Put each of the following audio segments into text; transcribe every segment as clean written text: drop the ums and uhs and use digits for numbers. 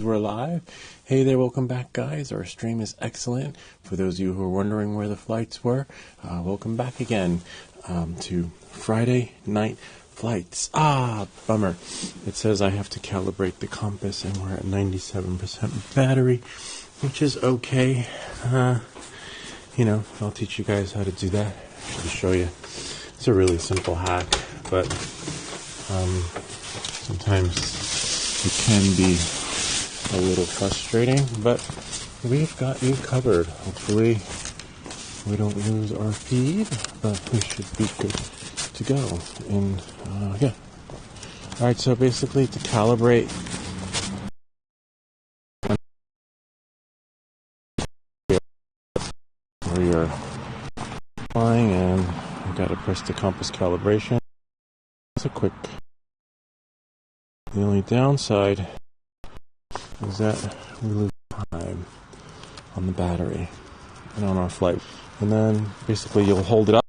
We're live. Hey there, welcome back, guys. Our stream is excellent. For those of you who are wondering where the flights were, welcome back again to Friday night flights. Bummer. It says I have to calibrate the compass, and we're at 97% battery, which is okay. I'll teach you guys how to do that. I'll show you. It's a really simple hack, but sometimes it can be a little frustrating, but we've got you covered. Hopefully we don't lose our feed, but we should be good to go. And yeah. Alright, so basically to calibrate where you're flying, and you gotta press the compass calibration. It's a quick. The only downside is that we lose time on the battery and on our flight. And then basically you'll hold it up,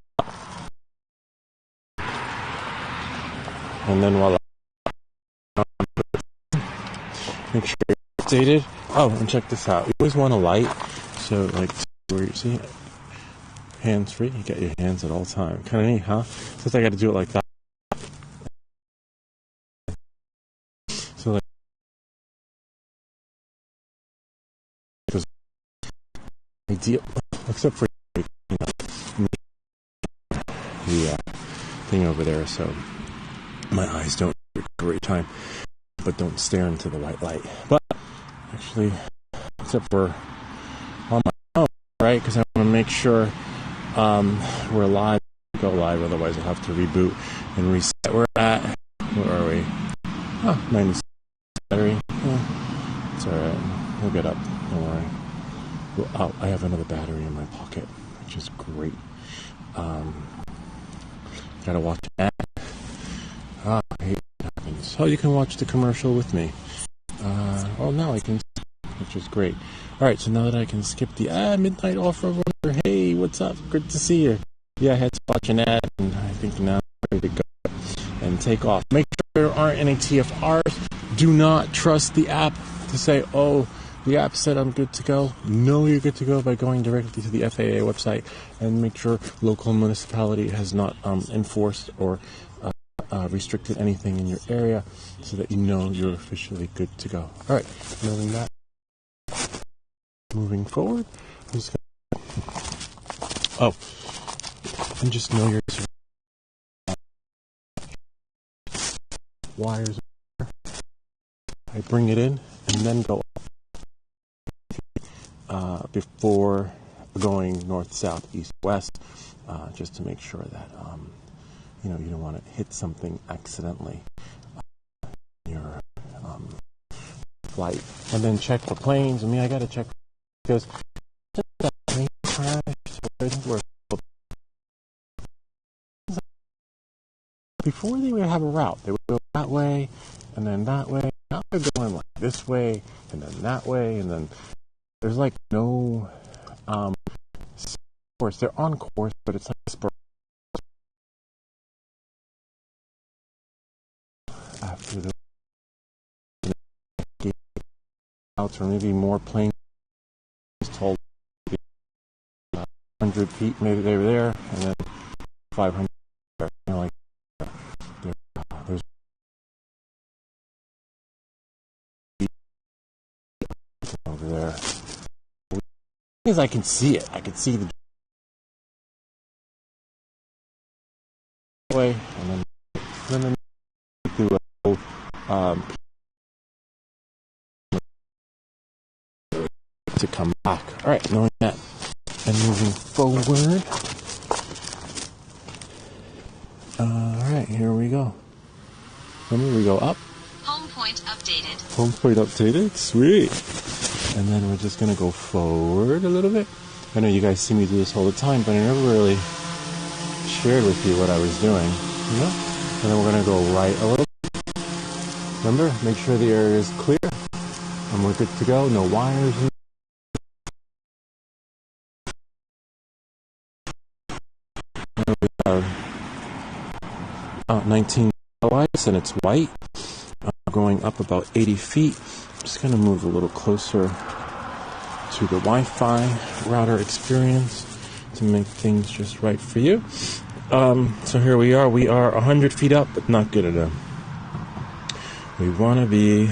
and then voila. Make sure you're updated. Oh, and check this out. You always want a light, so like where you see it, hands free. You get your hands at all times. Kind of neat, huh? Since I got to do it like that. So like. Ideal, except for the thing over there, so my eyes don't have a great time, but don't stare into the white light. But actually, except for on my phone, right? Because I want to make sure we're live, go live. Otherwise, I'll have to reboot and reset. We're at, where are we? 96 battery. It's all right. We'll get up. Don't worry. Oh, I have another battery in my pocket, which is great. Gotta watch that. I hate what happens. Oh, you can watch the commercial with me. Now I can, which is great. Alright, so now that I can skip the midnight offer, hey, what's up? Good to see you. Yeah, I had to watch an ad, and I think now I'm ready to go and take off. Make sure there aren't any TFRs. Do not trust the app to say, oh, the app said I'm good to go. No, you're good to go by going directly to the FAA website and make sure local municipality has not enforced or restricted anything in your area, so that you know you're officially good to go. All right, knowing that, moving forward, I'm just gonna, and just know your wires. I bring it in and then go before going north, south, east, west, just to make sure that you don't want to hit something accidentally in your flight. And then check for planes. I got to check because that plane crashed. Before they would have a route, they would go that way and then that way. Now they're going like this way and then that way, and then there's like no course. They're on course, but it's like a spur. After the outs, or maybe more planes told 100 feet, maybe they were there, and then 500. Like there's over there. Because I can see it. I can see the way, and then do a whole to come back. All right, knowing that, and moving forward. All right, here we go. Remember, we go up. Home point updated. Home point updated. Sweet. And then we're just going to go forward a little bit. I know you guys see me do this all the time, but I never really shared with you what I was doing. And then we're going to go right a little bit. Remember, make sure the area is clear. And we're good to go. No wires. 19 lights, and it's white. Going up about 80 feet. just going to move a little closer to the Wi-Fi router experience to make things just right for you. So here we are. We are 100 feet up, but not good enough. We want to be,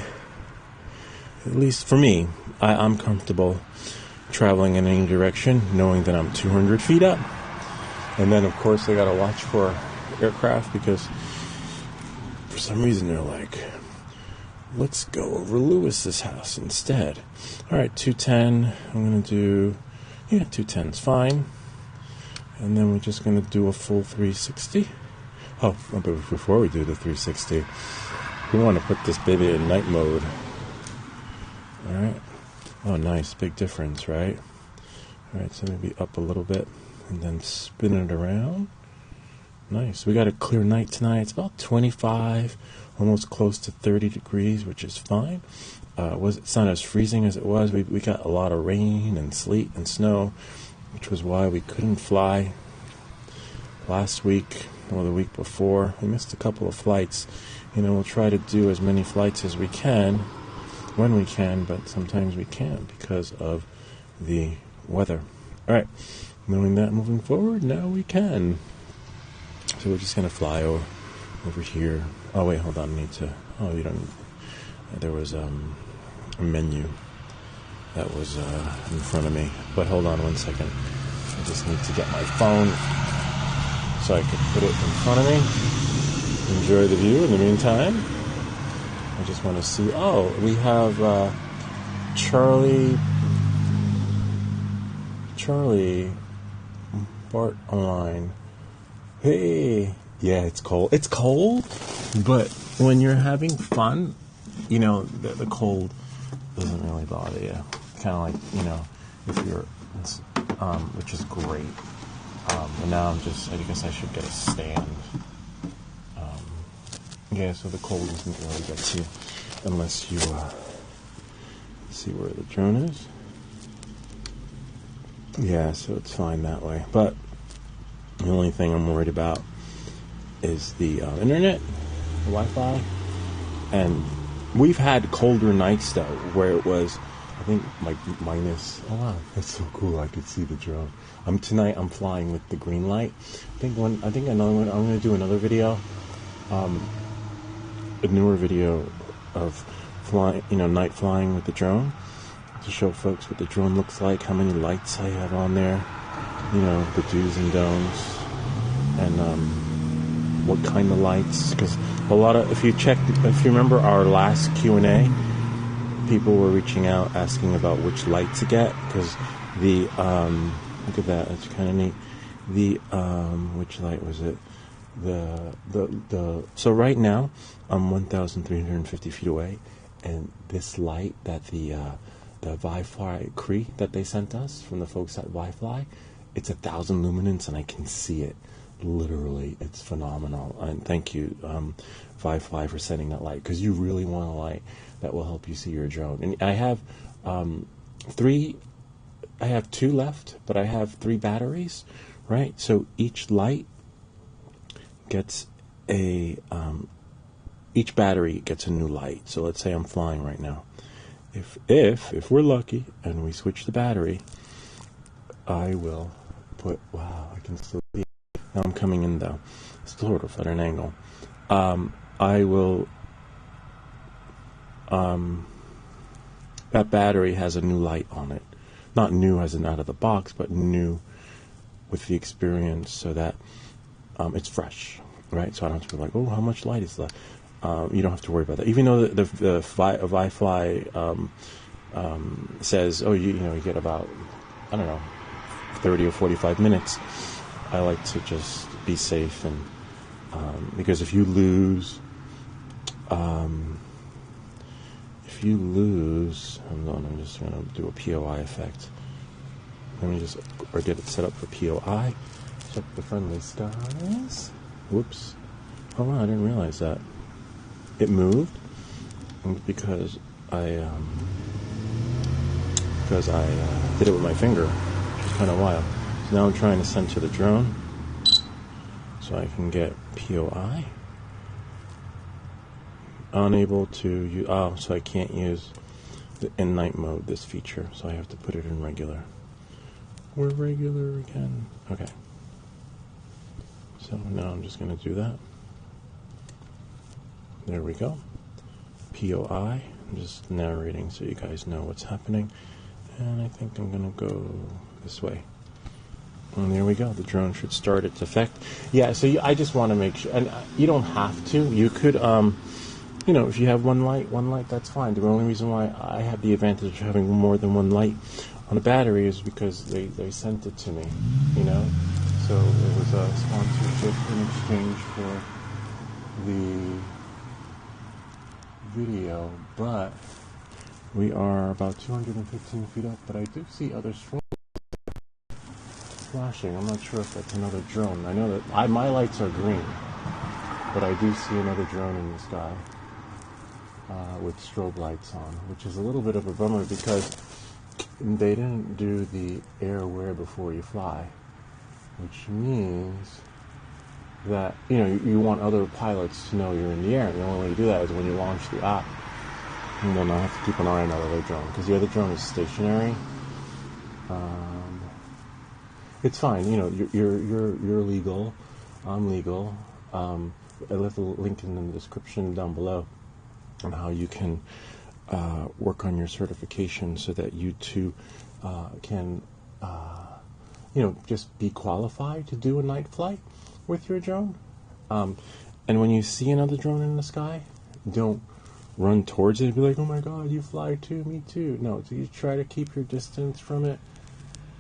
at least for me, I'm comfortable traveling in any direction, knowing that I'm 200 feet up. And then, of course, I got to watch for aircraft because for some reason they're like, let's go over Lewis's house instead. All right, 210. I'm going to do, 210's fine. And then we're just going to do a full 360. Oh, but before we do the 360, we want to put this baby in night mode. All right. Oh, nice. Big difference, right? All right, so maybe up a little bit and then spin it around. Nice. We got a clear night tonight. It's about 25, almost close to 30 degrees, which is fine. It's not as freezing as it was. We got a lot of rain and sleet and snow, which was why we couldn't fly last week or the week before. We missed a couple of flights. We'll try to do as many flights as we can when we can, but sometimes we can't because of the weather. All right, knowing that moving forward, now we can. So we're just going to fly over here. Oh, wait, hold on. You don't need, there was a menu that was in front of me. But hold on one second. I just need to get my phone so I can put it in front of me. Enjoy the view in the meantime. I just want to see. Oh, we have Charlie Bart online. Hey, yeah, it's cold. It's cold, but when you're having fun, the cold doesn't really bother you. Kind of like, if you're, which is great. And now I guess I should get a stand. Yeah, so the cold doesn't really get to you unless you see where the drone is. Yeah, so it's fine that way. But the only thing I'm worried about is the internet, the Wi-Fi. And we've had colder nights, though, where it was, I think, like minus. Oh, wow, that's so cool. I could see the drone. Tonight I'm flying with the green light. I'm going to do another video. A newer video of flying, night flying with the drone to show folks what the drone looks like, how many lights I have on there, the do's and don'ts, and what kind of lights. Because if you remember our last Q&A, people were reaching out asking about which light to get because look at that, it's kind of neat. Which light was it? So right now I'm 1,350 feet away, and this light that the ViFly Cree that they sent us from the folks at ViFly, it's 1,000 luminance and I can see it literally. It's phenomenal, and thank you ViFly for sending that light, because you really want a light that will help you see your drone. And I have I have 2 left, but I have 3 batteries, right? So each light gets each battery gets a new light. So let's say I'm flying right now. If we're lucky and we switch the battery, I will put, wow, I can still see it. Now I'm coming in though, sort of at an angle. I will, that battery has a new light on it. Not new as in out of the box, but new with the experience, so that it's fresh, right? So I don't have to be like, oh, how much light is left? You don't have to worry about that. Even though the ViFly says, oh, you get about, I don't know, 30 or 45 minutes, I like to just be safe, and because if you lose, hold on, I'm just going to do a POI effect. Let me or get it set up for POI. Check the friendly skies. Whoops. Oh wow, I didn't realize that. It moved because I did it with my finger, which is kind of wild. So now I'm trying to center the drone so I can get POI. Unable to use, so I can't use in night mode, this feature, so I have to put it in regular. We're regular again. Okay. So now I'm just going to do that. There we go. POI. I'm just narrating so you guys know what's happening. And I think I'm going to go this way. And there we go. The drone should start its effect. Yeah, so I just want to make sure, and you don't have to. You could, you know, if you have one light, that's fine. The only reason why I have the advantage of having more than one light on a battery is because they sent it to me, you know. So it was a sponsorship in exchange for the video, but we are about 215 feet up, but I do see other strobes flashing. I'm not sure if that's another drone. I know that my lights are green, but I do see another drone in the sky with strobe lights on, which is a little bit of a bummer because they didn't do the air wear before you fly, which means that, you know, you want other pilots to know you're in the air. The only way to do that is when you launch the app. And then I have to keep an eye on that other drone because the other drone is stationary. It's fine, you know. You're legal. I'm legal. I left a link in the description down below on how you can work on your certification so that you too can, you know, just be qualified to do a night flight with your drone. And when you see another drone in the sky, don't run towards it and be like, oh my god, you fly too, me too. No, so you try to keep your distance from it.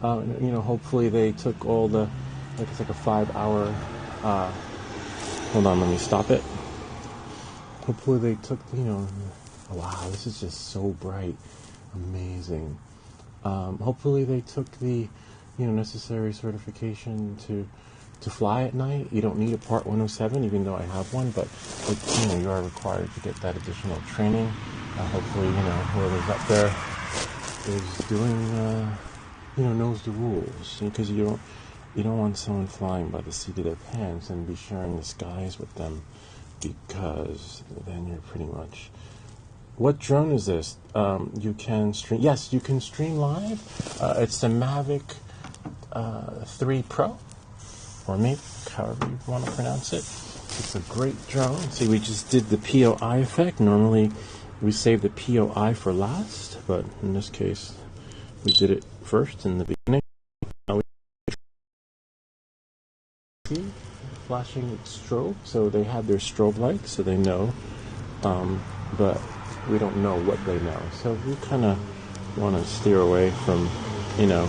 You know, hopefully they took all the, like, it's like a 5-hour, hold on, let me stop it. Hopefully they took, you know, wow, this is just so bright, amazing. Hopefully they took the, you know, necessary certification to fly at night. You don't need a Part 107, even though I have one, but you know, you are required to get that additional training. Hopefully, you know, whoever's up there is doing, you know, knows the rules, because you don't want someone flying by the seat of their pants and be sharing the skies with them, because then you're pretty much. What drone is this? You can stream. Yes, you can stream live. It's the Mavic 3 Pro, or maybe however you want to pronounce it. It's a great drone. See, we just did the POI effect. Normally, we save the POI for last, but in this case, we did it first in the beginning. Now we see flashing strobe, so they have their strobe lights, so they know, but we don't know what they know. So we kind of want to steer away from, you know,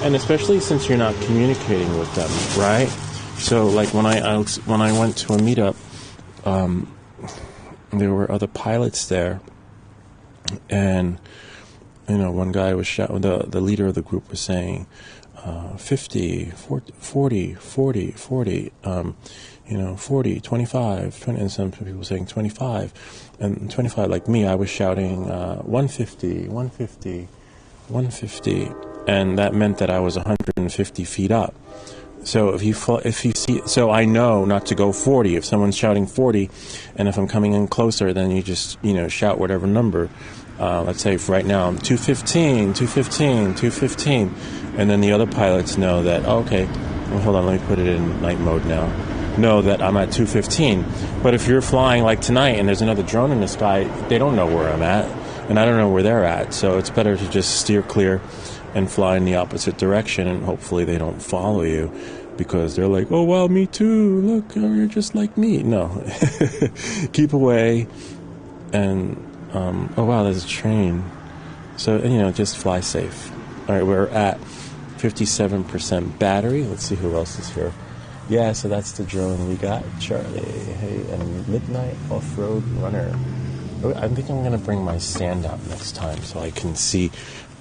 and especially since you're not communicating with them, right? So like when I went to a meetup, there were other pilots there, and you know, one guy was shouting, the leader of the group was saying, 50, 40, 40, 40, you know, 40, 25, 20, and some people saying 25, and 25, like me, I was shouting 150, 150, 150, and that meant that I was 150 feet up. So if you see, so I know not to go 40. If someone's shouting 40, and if I'm coming in closer, then you just, you know, shout whatever number. Let's say right now I'm 215, 215, 215, and then the other pilots know that, oh, okay, well, hold on, let me put it in night mode now, know that I'm at 215. But if you're flying like tonight and there's another drone in the sky, they don't know where I'm at, and I don't know where they're at, so it's better to just steer clear and fly in the opposite direction, and hopefully they don't follow you, because they're like, oh, well, me too, look, you're just like me. No, keep away, and oh wow, there's a train. So, you know, just fly safe. All right, we're at 57% battery. Let's see who else is here. Yeah, so that's the drone we got. Charlie, hey, and Midnight Off-Road Runner. I think I'm going to bring my stand out next time so I can see.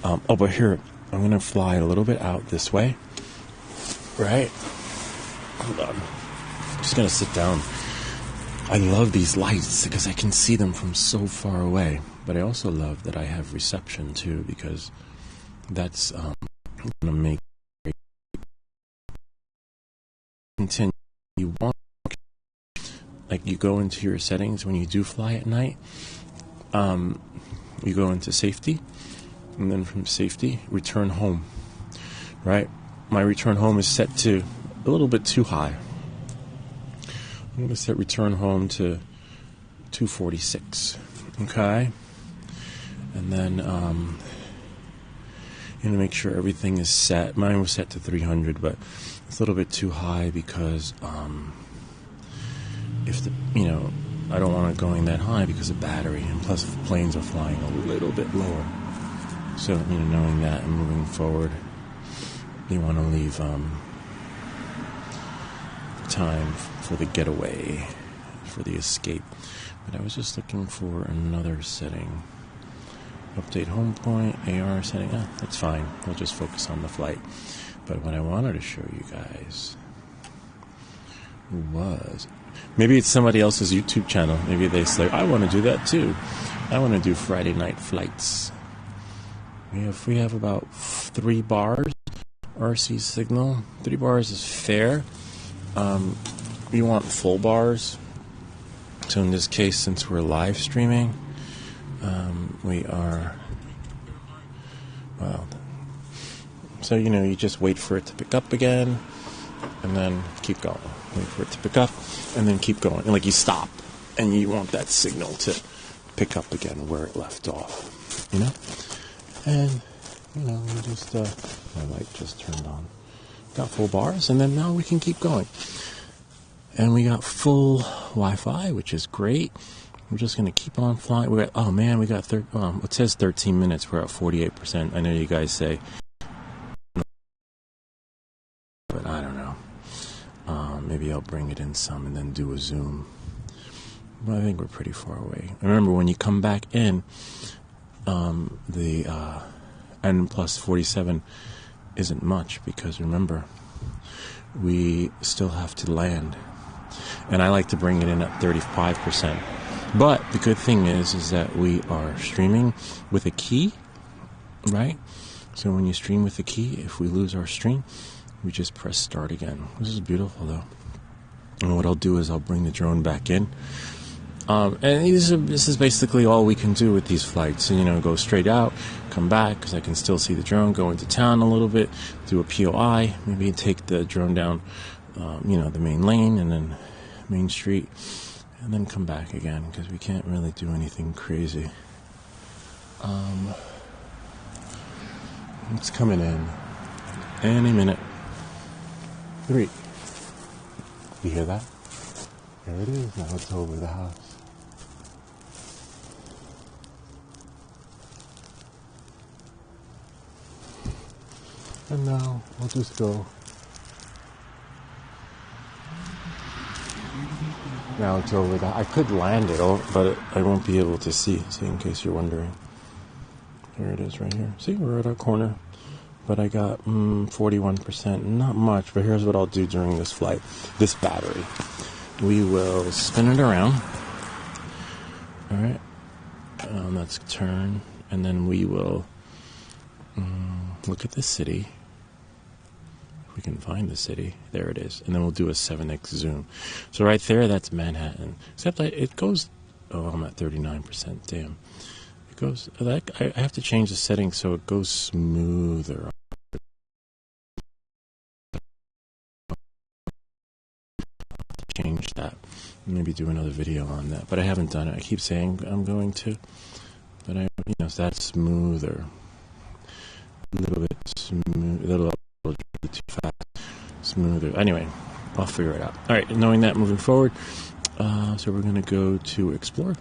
Oh, but here, I'm going to fly a little bit out this way. Right? Hold on. I'm just going to sit down. I love these lights because I can see them from so far away. But I also love that I have reception too, because that's going to make it continue. You want, like, you go into your settings when you do fly at night. you go into safety, and then from safety, return home. Right? My return home is set to a little bit too high. I'm going to set return home to 246. Okay? And then, make sure everything is set. Mine was set to 300, but it's a little bit too high because, I don't want it going that high because of battery, and plus the planes are flying a little bit lower. So, knowing that and moving forward, you want to leave time for the getaway, for the escape. But I was just looking for another setting. Update home point, AR setting. That's fine. We'll just focus on the flight. But what I wanted to show you guys was, maybe it's somebody else's YouTube channel. Maybe they say, I want to do that too. I want to do Friday night flights. We have about 3 bars RC signal. 3 bars is fair. We want full bars. So in this case, since we're live streaming, we are, so you just wait for it to pick up again, and then keep going. Wait for it to pick up, and then keep going. And you stop, and you want that signal to pick up again where it left off, And, we just, my light just turned on. Got full bars, and then now we can keep going. And we got full Wi-Fi, which is great. We're just going to keep on flying. We got, it says 13 minutes. We're at 48%. I know you guys say, but I don't know. Maybe I'll bring it in some and then do a zoom. But I think we're pretty far away. Remember, when you come back in, the N plus 47 isn't much, because remember, we still have to land. And I like to bring it in at 35%. But the good thing is that we are streaming with a key, right? So when you stream with a key, if we lose our stream, we just press start again. This is beautiful, though. And what I'll do is I'll bring the drone back in. And this is basically all we can do with these flights. Go straight out, come back, because I can still see the drone, go into town a little bit, do a POI, maybe take the drone down, the main lane and then Main Street, and then come back again, because we can't really do anything crazy. It's coming in any minute. 3. You hear that? There it is. Now it's over the house. And now we'll just go. Now it's over the. I could land it, but I won't be able to see. See, in case you're wondering. Here it is, right here. See, we're at our corner. But I got 41%. Not much. But here's what I'll do during this flight. This battery. We will spin it around. All right. Let's turn, and then we will look at the city. We can find the city. There it is. And then we'll do a 7x zoom. So right there, that's Manhattan. Except it goes, I'm at 39%. Damn. It goes, I have to change the settings so it goes smoother. Change that. Maybe do another video on that. But I haven't done it. I keep saying I'm going to. But so that's smoother. A little bit smooth. A little too fast. Smoother. Anyway, I'll figure it out. All right, knowing that, moving forward, so we're going to go to Explore.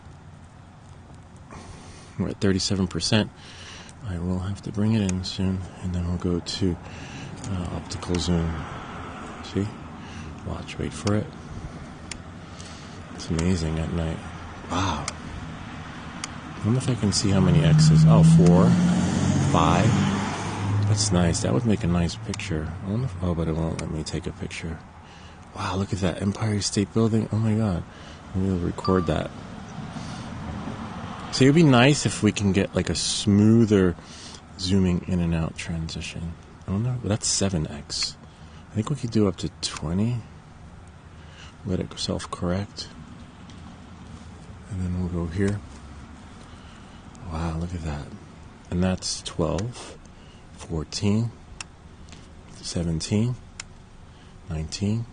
We're at 37%. I will have to bring it in soon, and then we'll go to optical zoom. See? Watch, wait for it. It's amazing at night. Wow. I wonder if I can see how many X's. 4, 5. That's nice. That would make a nice picture. I wonder if, but it won't let me take a picture. Wow, look at that. Empire State Building. Oh my God. We'll record that. So it would be nice if we can get a smoother zooming in and out transition. I don't know. That's 7x. I think we could do up to 20. Let it self-correct. And then we'll go here. Wow, look at that. And that's 12, 14, 17, 19.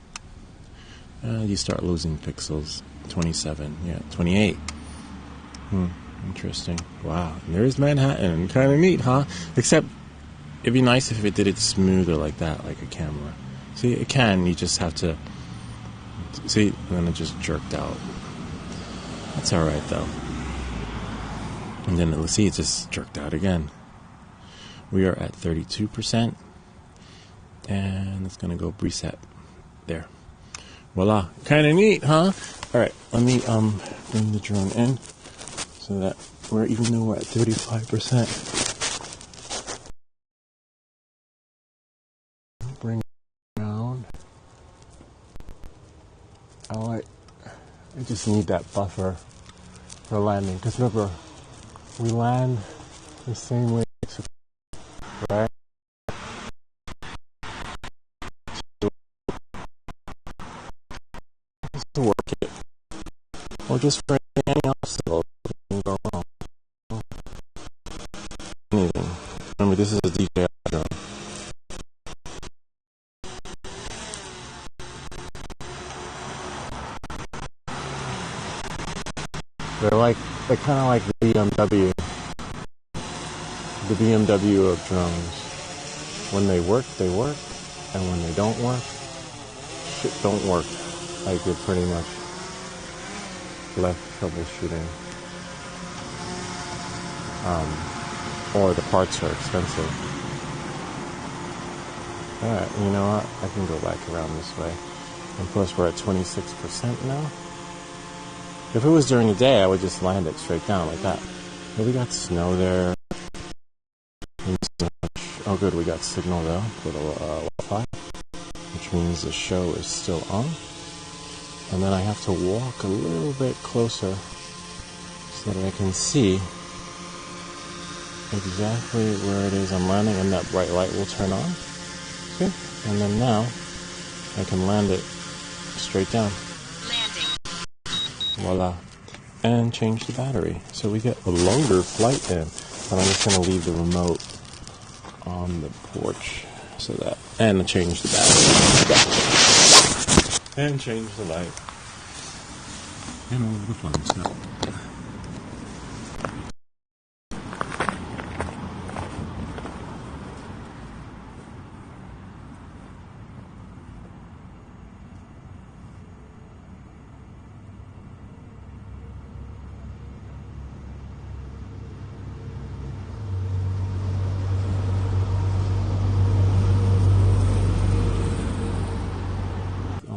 You start losing pixels. 27, yeah, 28. Interesting. Wow. And there's Manhattan. Kind of neat, huh? Except it'd be nice if it did it smoother like that, like a camera. See, it can. You just have to... See, and then it just jerked out. That's alright, though. And then, let's see, it just jerked out again. We are at 32%. And it's going to go reset. There. Voila. Kind of neat, huh? Alright, let me bring the drone in so that even though we're at 35%, bring it around. I just need that buffer for landing, because remember, we land the same way, right? Just to work it, or just for any obstacle that can go wrong. Anything. Remember, this is a DJI drone. They're kind of like the BMW of drones. When they work, and when they don't work, shit don't work. Like you're pretty much left troubleshooting. Or the parts are expensive. Alright, you know what? I can go back around this way. And plus we're at 26% now. If it was during the day, I would just land it straight down like that. But we got snow there. Oh good, we got signal though, little Wi-Fi, which means the show is still on. And then I have to walk a little bit closer so that I can see exactly where it is I'm landing, and that bright light will turn on. See? And then now I can land it straight down. Landing. Voila. And change the battery. So we get a longer flight in. And I'm just going to leave the remote on the porch so that, and change the battery. And change the light. And all the fun stuff.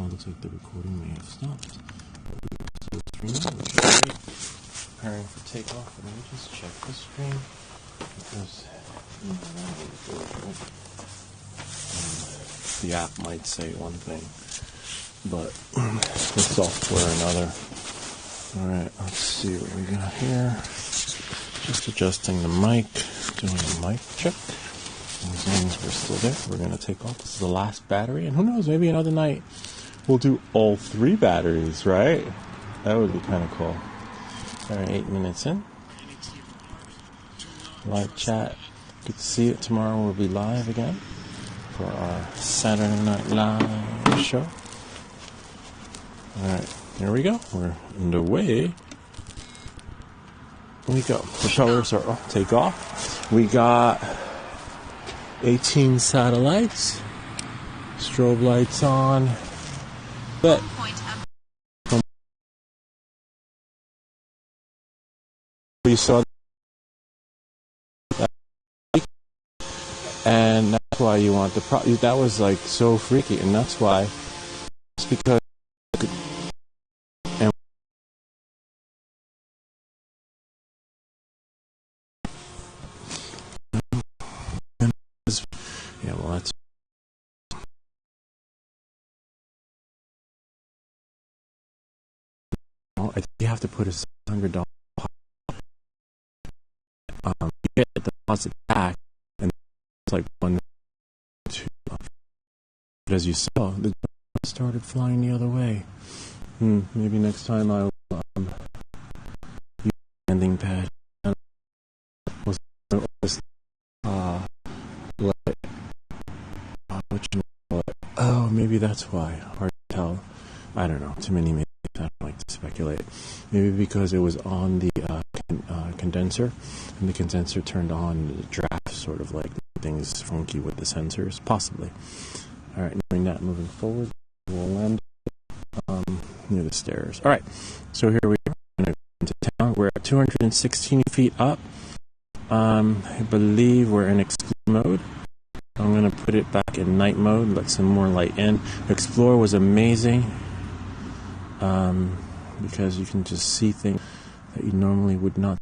Looks like the recording may have stopped. So preparing for takeoff. Let me just check the screen because the app might say one thing, but the software another. Alright, let's see what we got here. Just adjusting the mic, doing a mic check. As long as we're still there, we're going to take off. This is the last battery, and who knows, maybe another night we'll do all 3 batteries, right? That would be kind of cool. Alright, 8 minutes in. Live chat. Good to see it. Tomorrow we'll be live again for our Saturday Night Live show. Alright, here we go. We're underway. Here we go. Propellers are off. Take off. We got 18 satellites. Strobe lights on. But you saw that, and that's why you want the that was like so freaky, and that's why it's because and yeah, well that's I think you have to put a $600 you get the deposit back, and it's like 1 2. But as you saw, the drone started flying the other way. Maybe next time I will use a landing pad. maybe that's why. Hard to tell. I don't know. Too many maybe. I don't like to speculate. Maybe because it was on the condenser, and the condenser turned on the draft, sort of like things funky with the sensors. Possibly. All right, knowing that, moving forward, we'll land near the stairs. All right, so here we are. We're going to go into town. We're at 216 feet up. I believe we're in exclude mode. I'm going to put it back in night mode, let some more light in. Explore was amazing because you can just see things that you normally would not.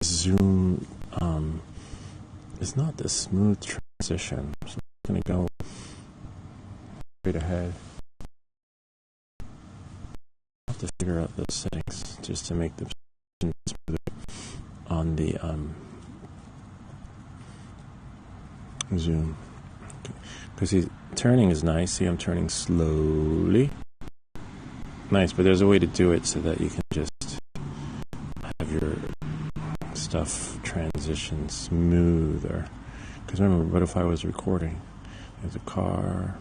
Zoom is not the smooth transition, so I'm going to go straight ahead. I have to figure out those settings just to make the smoother on the zoom, because turning is nice. See, I'm turning slowly. Nice, but there's a way to do it so that you can just have your stuff transition smoother. Because remember, what if I was recording? There's a car,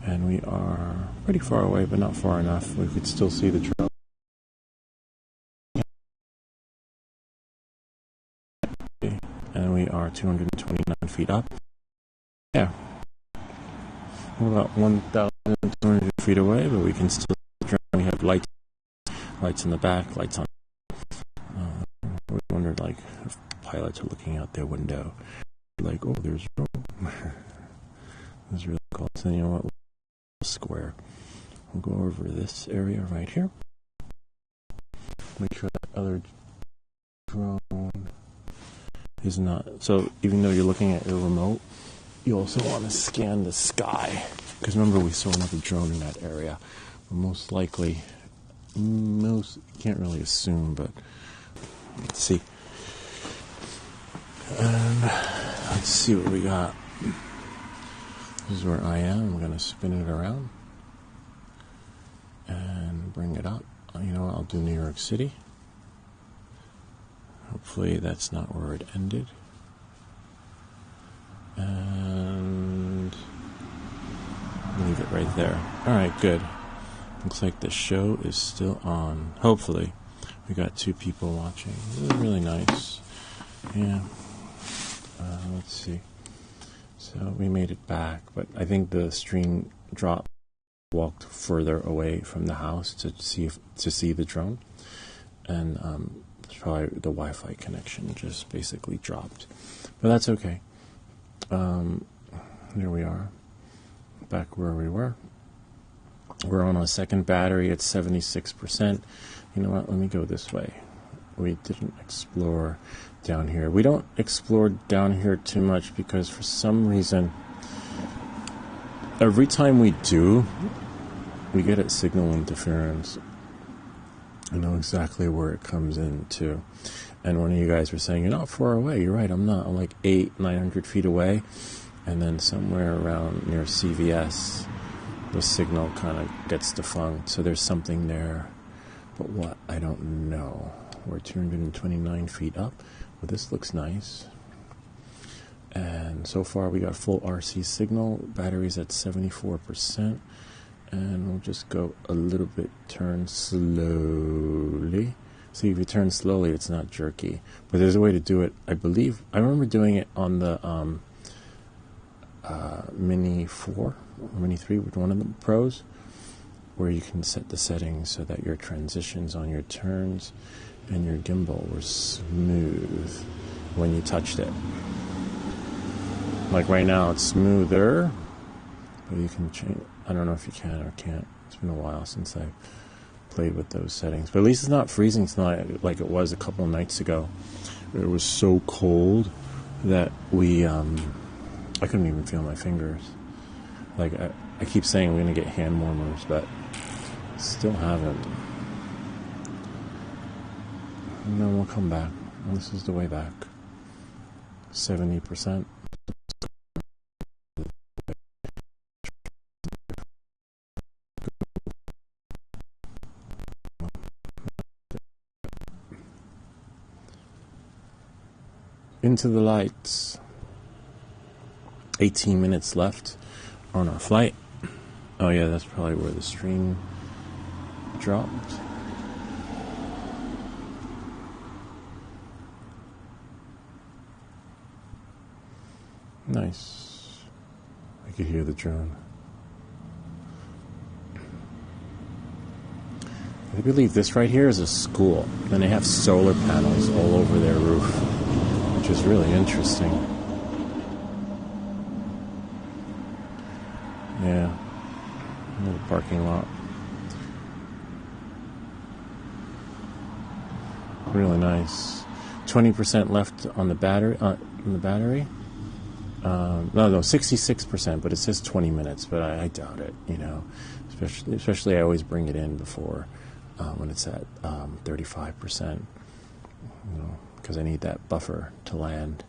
and we are pretty far away, but not far enough. We could still see the trail. And we are 229 feet up. Yeah. We're about 1,200 feet away, but we can still see. We have lights in the back, lights on. We wondered, like, if pilots are looking out their window, like, oh, there's Rome. It's really cool. So you know what? Square. We'll go over this area right here. Make sure that other drone is not. So even though you're looking at your remote, you also want to scan the sky, because remember, we saw another drone in that area. Most likely, can't really assume, but let's see. And let's see what we got. This is where I am. I'm going to spin it around and bring it up. You know what? I'll do New York City. Hopefully that's not where it ended. And leave it right there. Alright, good. Looks like the show is still on. Hopefully. We got 2 people watching. This is really nice. Yeah. Let's see. So we made it back, but I think the stream dropped, walked further away from the house to see the drone. And probably the Wi-Fi connection just basically dropped. But that's okay. Here we are, back where we were. We're on a second battery at 76%. You know what? Let me go this way. We didn't explore down here. We don't explore down here too much because for some reason, every time we do, we get a signal interference. I know exactly where it comes in too. And one of you guys were saying, you're not far away. You're right, I'm not. I'm like 900 feet away. And then somewhere around near CVS, the signal kind of gets defunct. So there's something there. But what? I don't know. We're 229 feet up. Well, this looks nice. And so far we got full RC signal. Battery's at 74%. And we'll just go a little bit, turn slowly. See, if you turn slowly, it's not jerky. But there's a way to do it. I believe, I remember doing it on the Mini 4 or Mini 3 with one of the Pros, where you can set the settings so that your transitions on your turns and your gimbal were smooth when you touched it. Like right now, it's smoother, but you can change. I don't know if you can or can't. It's been a while since I played with those settings. But at least it's not freezing tonight like it was a couple of nights ago. It was so cold that I couldn't even feel my fingers. Like, I keep saying we're going to get hand warmers, but still haven't. And then we'll come back. And this is the way back. 70%. Into the lights. 18 minutes left on our flight. Oh yeah, that's probably where the stream dropped. Nice. I could hear the drone. I believe this right here is a school. And they have solar panels all over their roof, which is really interesting. Yeah. Little parking lot. Really nice. 20% left on the battery. No, 66%, but it says 20 minutes, but I doubt it, you know. Especially I always bring it in before when it's at 35%, you know, because I need that buffer to land.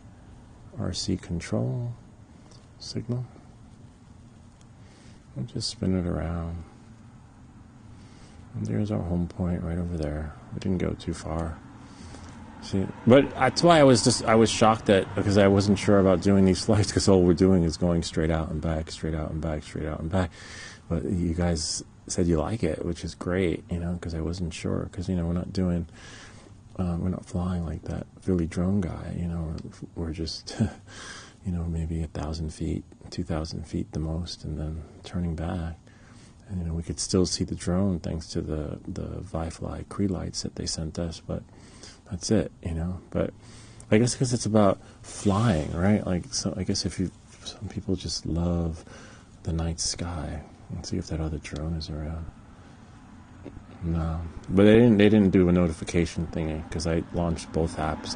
RC control signal. I'll just spin it around. And there's our home point right over there. We didn't go too far. See, but that's why I was shocked because I wasn't sure about doing these flights, because all we're doing is going straight out and back, straight out and back, straight out and back. But you guys said you like it, which is great, you know, because I wasn't sure, because, you know, we're not flying like that Philly drone guy, you know. We're just, you know, maybe 1,000 feet, 2,000 feet the most, and then turning back. And, you know, we could still see the drone thanks to the ViFly Cree lights that they sent us, but that's it, you know. But I guess because it's about flying, right? Like, so I guess some people just love the night sky. Let's see if that other drone is around. No, but they didn't do a notification thingy, because I launched both apps.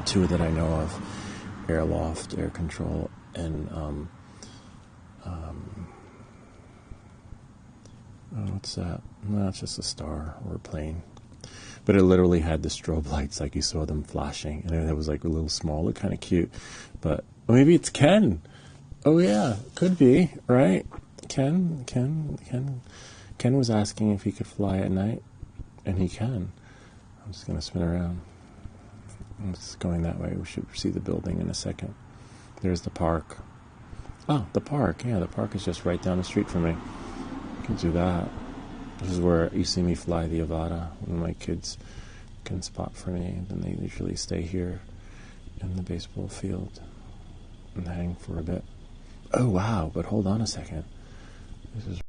Two that I know of: Airloft, Air Control, and what's that? No, it's just a star or a plane. But it literally had the strobe lights, like you saw them flashing, and it was like a little small, looked kind of cute. But maybe it's Ken. Oh yeah, could be, right? Ken was asking if he could fly at night, and he can. I'm just gonna spin around. I'm just going that way. We should see the building in a second. There's the park. Oh, the park. Yeah, the park is just right down the street from me. I can do that. This is where you see me fly the Avata when my kids can spot for me. Then they usually stay here in the baseball field and hang for a bit. Oh, wow, but hold on a second. This is...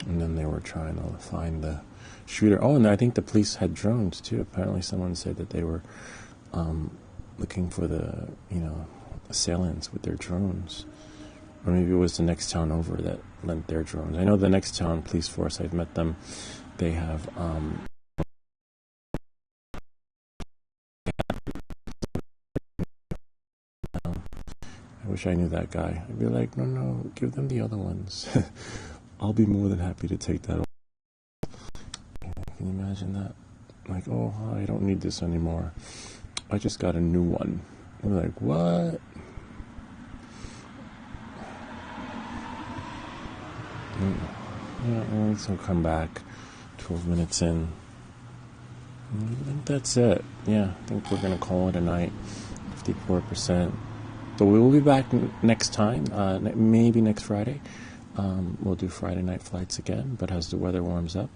And then they were trying to find the shooter. Oh, and I think the police had drones, too. Apparently someone said that they were looking for the, you know, assailants with their drones. Or maybe it was the next town over that lent their drones. I know the next town police force, I've met them. They have I wish I knew that guy. I'd be like, no, give them the other ones. I'll be more than happy to take that. Can you imagine that? Like, oh, I don't need this anymore. I just got a new one. I'm like, what? Yeah, so come back 12 minutes in. I think that's it. Yeah, I think we're going to call it a night. 54%. So we will be back next time, maybe next Friday. We'll do Friday night flights again, but as the weather warms up,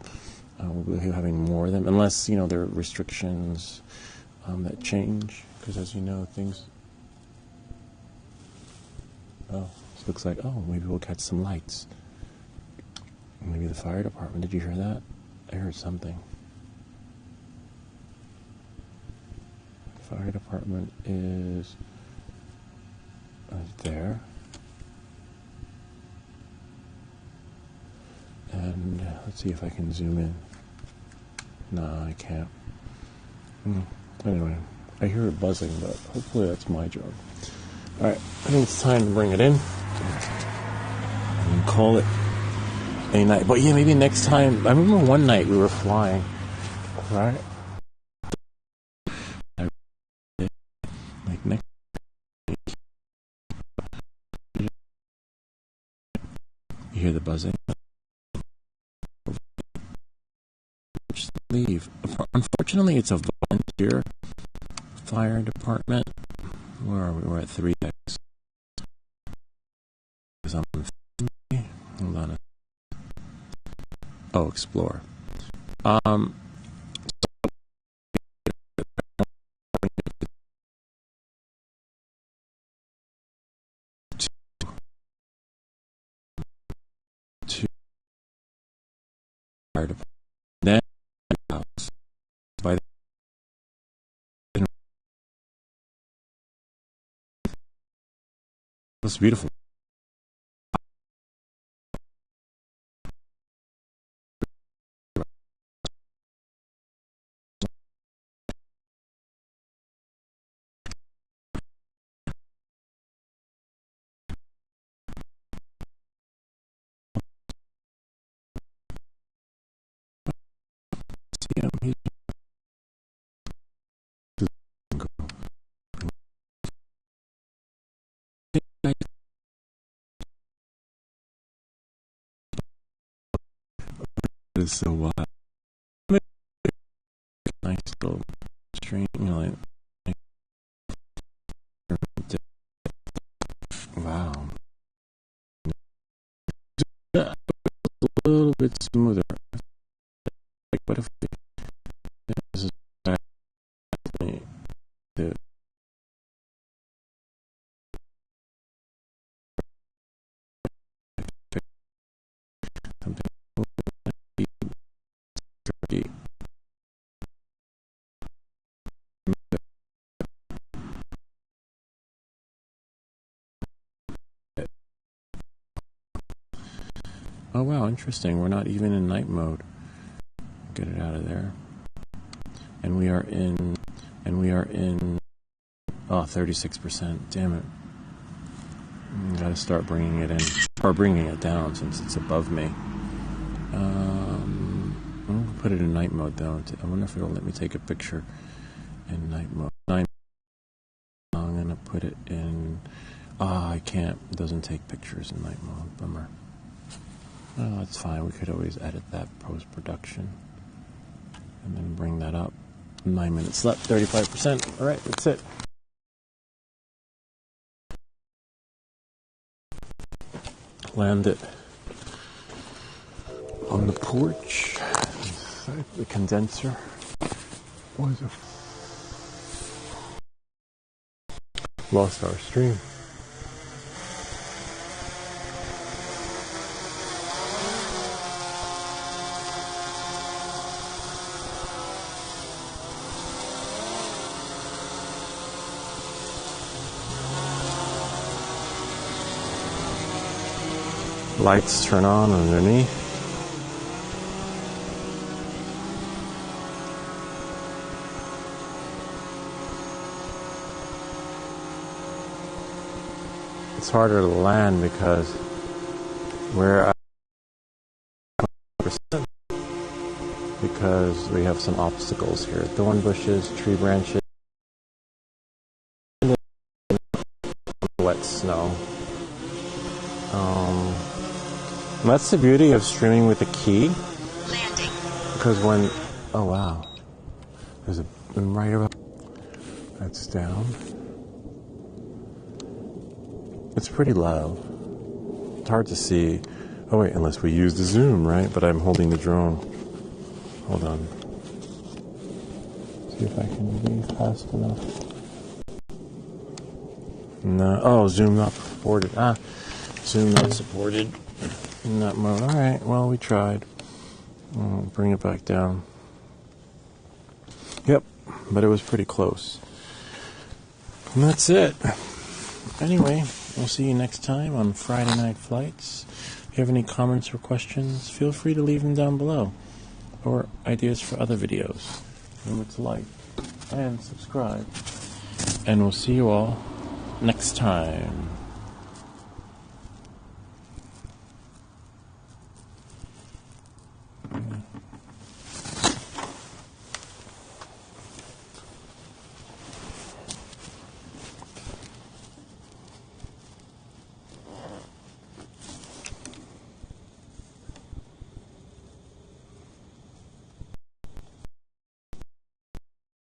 we'll be having more of them, unless, you know, there are restrictions that change, because as you know, things... Oh, this looks like, oh, maybe we'll catch some lights. Maybe the fire department. Did you hear that? I heard something. Fire department is there. And let's see if I can zoom in. No, I can't. Anyway, I hear it buzzing, but hopefully that's my job. Alright, I think it's time to bring it in and call it a night. But yeah, maybe next time. I remember one night we were flying, right? Like next. You hear the buzzing? believe. Unfortunately, it's a volunteer fire department. Where are we? We're at 3x. Hold on. Oh, explore. To fire department. Then house. By it's beautiful. It's so wild. Nice little stream, wow. A little bit smoother. Like, what if this is actually the something tricky. Oh wow, interesting. We're not even in night mode. Get it out of there. And we are in 36%. Damn it. Gotta start bringing it in, or bringing it down since it's above me. I'm gonna put it in night mode though. I wonder if it'll let me take a picture in night mode. I'm gonna put it in. I can't. It doesn't take pictures in night mode. Bummer. Oh, that's fine. We could always edit that post-production and then bring that up. 9 minutes left, 35%. All right, that's it. Land it on the porch. The condenser was lost our stream. Lights turn on underneath. It's harder to land because we're at 100% because we have some obstacles here. Thorn bushes, tree branches, and wet snow. That's the beauty of streaming with a key. Landing. Because when, oh wow, there's a right about that's down. It's pretty low. It's hard to see. Oh wait, unless we use the zoom, right? But I'm holding the drone. Hold on. See if I can leave fast enough. No. Oh, zoom not supported. Zoom not supported in that mode. All right. Well, we tried. Bring it back down. Yep. But it was pretty close. And that's it. Anyway, we'll see you next time on Friday Night Flights. If you have any comments or questions, feel free to leave them down below. Or ideas for other videos. Remember to like and subscribe. And we'll see you all next time.